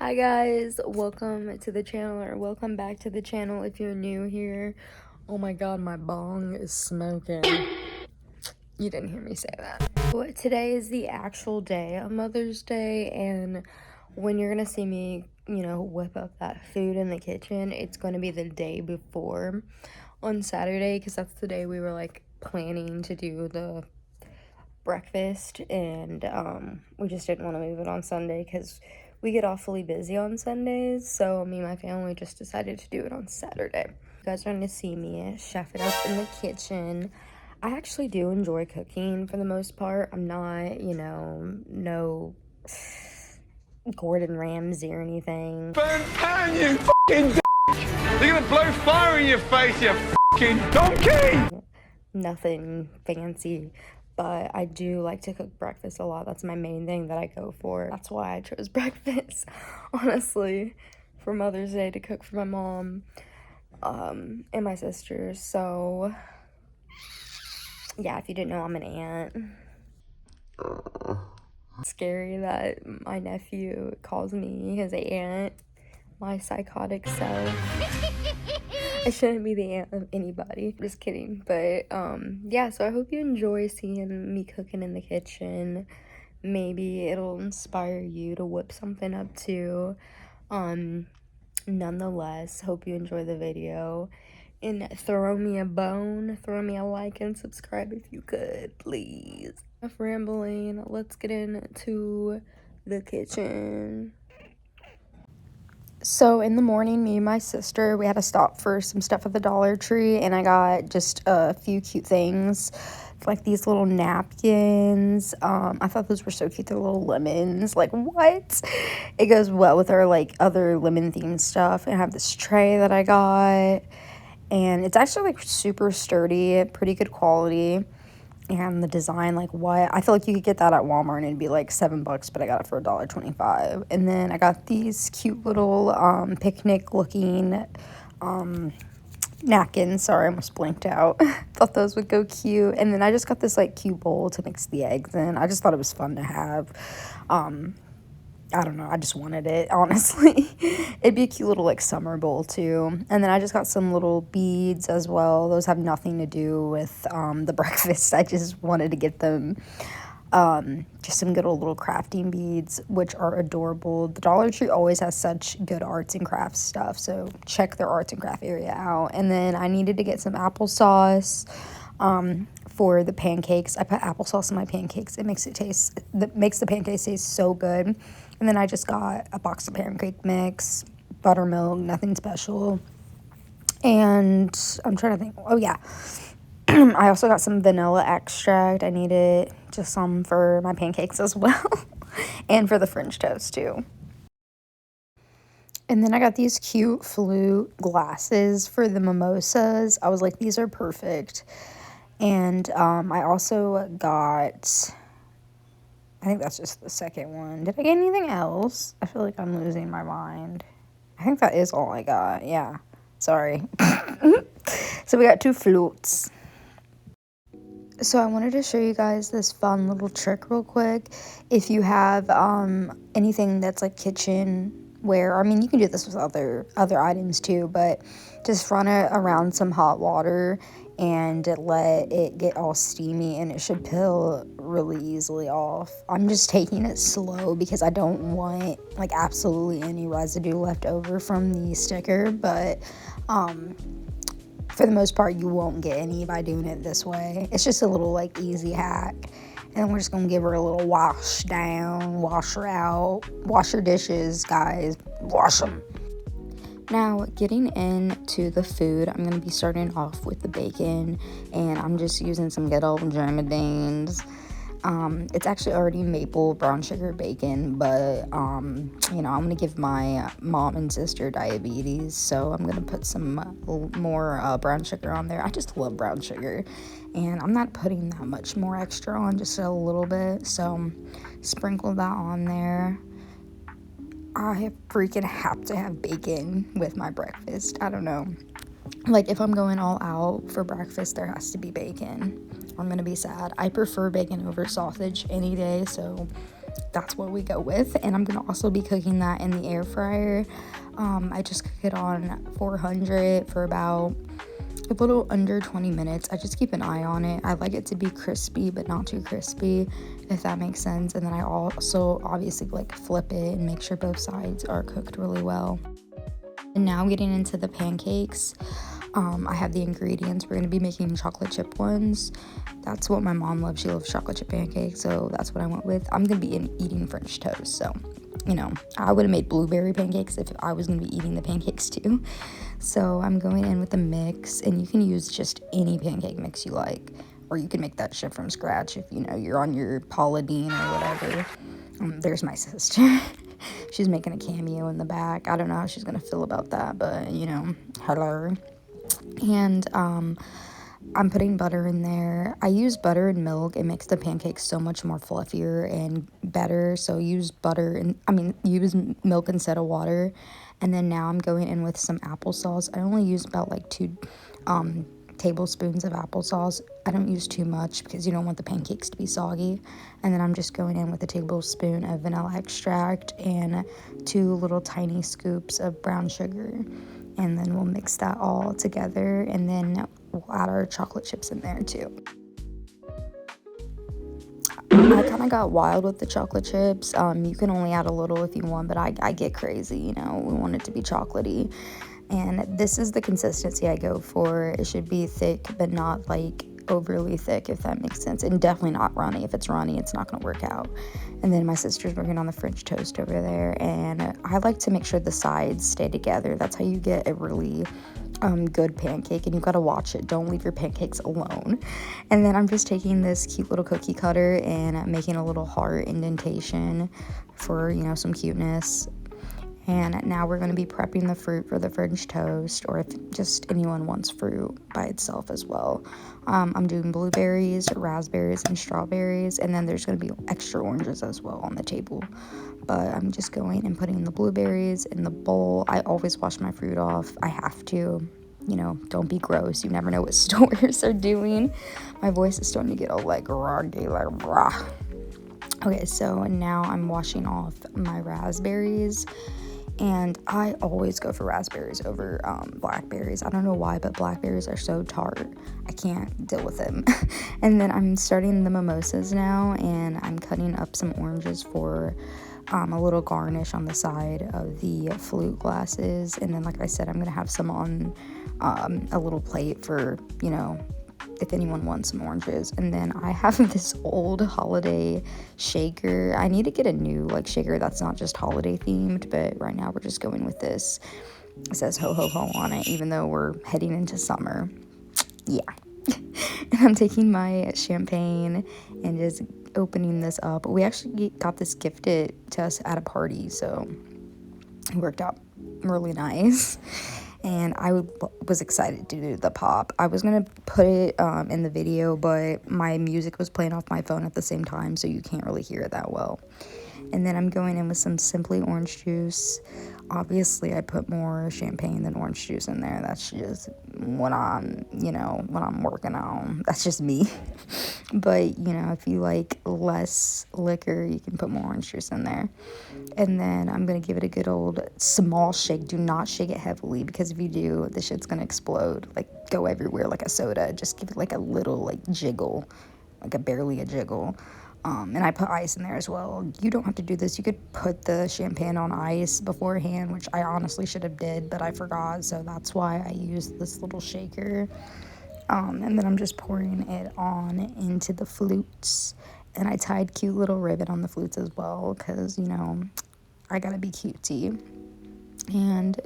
Hi guys, welcome to the channel, or welcome back to the channel if you're new here. Oh my god, my bong is smoking. You didn't hear me say that. So today is the actual day of Mother's Day, and when you're gonna see me, whip up that food in the kitchen, it's gonna be the day before on Saturday, because that's the day we were like planning to do the breakfast, and we just didn't want to move it on Sunday because we get awfully busy on Sundays, so me and my family just decided to do it on Saturday. You guys are going to see me chef it up in the kitchen. I actually do enjoy cooking for the most part. I'm not, no Gordon Ramsay or anything. Burn pan, you fucking d***! They're gonna blow fire in your face, you fucking donkey! Nothing fancy, but I do like to cook breakfast a lot. That's my main thing that I go for. That's why I chose breakfast, honestly, for Mother's Day, to cook for my mom and my sisters. So yeah, if you didn't know, I'm an aunt. It's scary that my nephew calls me his aunt, my psychotic self. I shouldn't be the aunt of anybody. Just kidding. But yeah, so I hope you enjoy seeing me cooking in the kitchen. Maybe it'll inspire you to whip something up too. Nonetheless, hope you enjoy the video. And throw me a bone, throw me a like and subscribe if you could, please. Enough rambling, let's get into the kitchen. So in the morning, me and my sister, we had to stop for some stuff at the Dollar Tree, and I got just a few cute things, like these little napkins. I thought those were so cute. They're little lemons. Like, what? It goes well with our like other lemon themed stuff. And I have this tray that I got, and it's actually like super sturdy, pretty good quality. And the design, like, what? I feel like you could get that at Walmart and it'd be like $7, but I got it for $1.25. And then I got these cute little picnic looking napkins. Sorry, I almost blinked out. Thought those would go cute. And then I just got this like cute bowl to mix the eggs in. I just thought it was fun to have. I don't know, I just wanted it, honestly. It'd be a cute little, like, summer bowl, too. And then I just got some little beads as well. Those have nothing to do with the breakfast. I just wanted to get them just some good old little crafting beads, which are adorable. The Dollar Tree always has such good arts and crafts stuff, so check their arts and craft area out. And then I needed to get some applesauce for the pancakes. I put applesauce in my pancakes. It makes the pancakes taste so good. And then I just got a box of pancake mix, buttermilk, nothing special. And I'm trying to think. Oh, yeah. I also got some vanilla extract. I needed just some for my pancakes as well. And for the French toast, too. And then I got these cute flute glasses for the mimosas. I was like, these are perfect. And I also got... I think that's just the second one. Did I get anything else? I feel like I'm losing my mind. I think that is all I got. Yeah. Sorry. So we got 2 flutes. So I wanted to show you guys this fun little trick real quick. If you have anything that's like kitchenware, I mean, you can do this with other items too, but just run it around some hot water and let it get all steamy, and it should peel really easily off. I'm just taking it slow because I don't want like absolutely any residue left over from the sticker, but for the most part you won't get any by doing it this way. It's just a little like easy hack. And we're just gonna give her a little wash down, wash her out. Wash your dishes, guys, wash them. Now, getting into the food, I'm going to be starting off with the bacon, and I'm just using some good old Germadines. It's actually already maple brown sugar bacon, but, I'm going to give my mom and sister diabetes, so I'm going to put some more brown sugar on there. I just love brown sugar, and I'm not putting that much more extra on, just a little bit, so sprinkle that on there. I freaking have to have bacon with my breakfast. I don't know. Like, if I'm going all out for breakfast, there has to be bacon. I'm gonna be sad. I prefer bacon over sausage any day, so that's what we go with. And I'm gonna also be cooking that in the air fryer. I just cook it on 400 for about a little under 20 minutes. I just keep an eye on it. I like it to be crispy but not too crispy, if that makes sense. And then I also obviously like flip it and make sure both sides are cooked really well. And now getting into the pancakes, I have the ingredients. We're going to be making chocolate chip ones. That's what my mom loves. She loves chocolate chip pancakes, so that's what I went with. I'm going to be eating French toast, so, you know, I would have made blueberry pancakes if I was going to be eating the pancakes too. So I'm going in with the mix, and you can use just any pancake mix you like, or you can make that shit from scratch if, you know, you're on your Paula Deen or whatever. There's my sister. She's making a cameo in the back. I don't know how she's going to feel about that, but, you know, hello. And I'm putting butter in there. I use butter and milk. It makes the pancakes so much more fluffier and better. So use use milk instead of water. And then now I'm going in with some applesauce. I only use about like 2 tablespoons of applesauce. I don't use too much because you don't want the pancakes to be soggy. And then I'm just going in with a tablespoon of vanilla extract and 2 little tiny scoops of brown sugar. And then we'll mix that all together, and then we'll add our chocolate chips in there too. I kind of got wild with the chocolate chips. You can only add a little if you want, but I get crazy, you know. We want it to be chocolatey. And this is the consistency I go for. It should be thick, but not like overly thick, if that makes sense. And definitely not runny. If it's runny, it's not going to work out. And then my sister's working on the French toast over there. And I like to make sure the sides stay together. That's how you get a really good pancake, and you gotta watch it. Don't leave your pancakes alone. And then I'm just taking this cute little cookie cutter and making a little heart indentation for, you know, some cuteness. And now we're going to be prepping the fruit for the French toast, or if just anyone wants fruit by itself as well. I'm doing blueberries, raspberries, and strawberries, and then there's going to be extra oranges as well on the table. But I'm just going and putting the blueberries in the bowl. I always wash my fruit off. I have to. You know, don't be gross. You never know what stores are doing. My voice is starting to get all like groggy, like rah. Okay, so now I'm washing off my raspberries. And I always go for raspberries over blackberries. I don't know why, but blackberries are so tart. I can't deal with them. And then I'm starting the mimosas now, and I'm cutting up some oranges for a little garnish on the side of the flute glasses. And then, like I said, I'm going to have some on a little plate for, you know, if anyone wants some oranges. And then I have this old holiday shaker. I need to get a new like shaker that's not just holiday themed, but right now we're just going with this. It says ho ho ho on it, even though we're heading into summer. Yeah. And I'm taking my champagne and just opening this up. We actually got this gifted to us at a party, so it worked out really nice. And I was excited to do the pop. I was going to put it in the video, but my music was playing off my phone at the same time, so you can't really hear it that well. And then I'm going in with some Simply orange juice. Obviously, I put more champagne than orange juice in there. That's just what I'm working on. That's just me. But, you know, if you like less liquor, you can put more orange juice in there. And then I'm going to give it a good old small shake. Do not shake it heavily, because if you do, the shit's going to explode. Like, go everywhere like a soda. Just give it like a little, like, jiggle. Like barely a jiggle. And I put ice in there as well. You don't have to do this. You could put the champagne on ice beforehand, which I honestly should have did, but I forgot. So that's why I used this little shaker. And then I'm just pouring it on into the flutes. And I tied cute little ribbon on the flutes as well, because, you know, I gotta be cutesy. And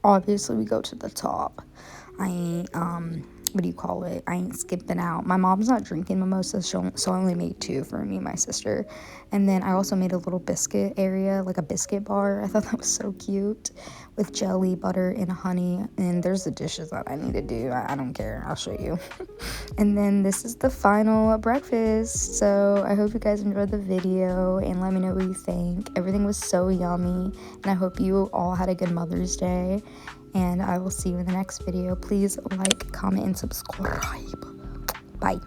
obviously we go to the top. I ain't skipping out. My mom's not drinking mimosas, so I only made 2 for me and my sister. And then I also made a little biscuit area, like a biscuit bar. I thought that was so cute, with jelly, butter, and honey. And there's the dishes that I need to do. I don't care. I'll show you. And then this is the final breakfast. So I hope you guys enjoyed the video, and let me know what you think. Everything was so yummy, and I hope you all had a good Mother's Day. And I will see you in the next video. Please like, comment, and subscribe. Bye.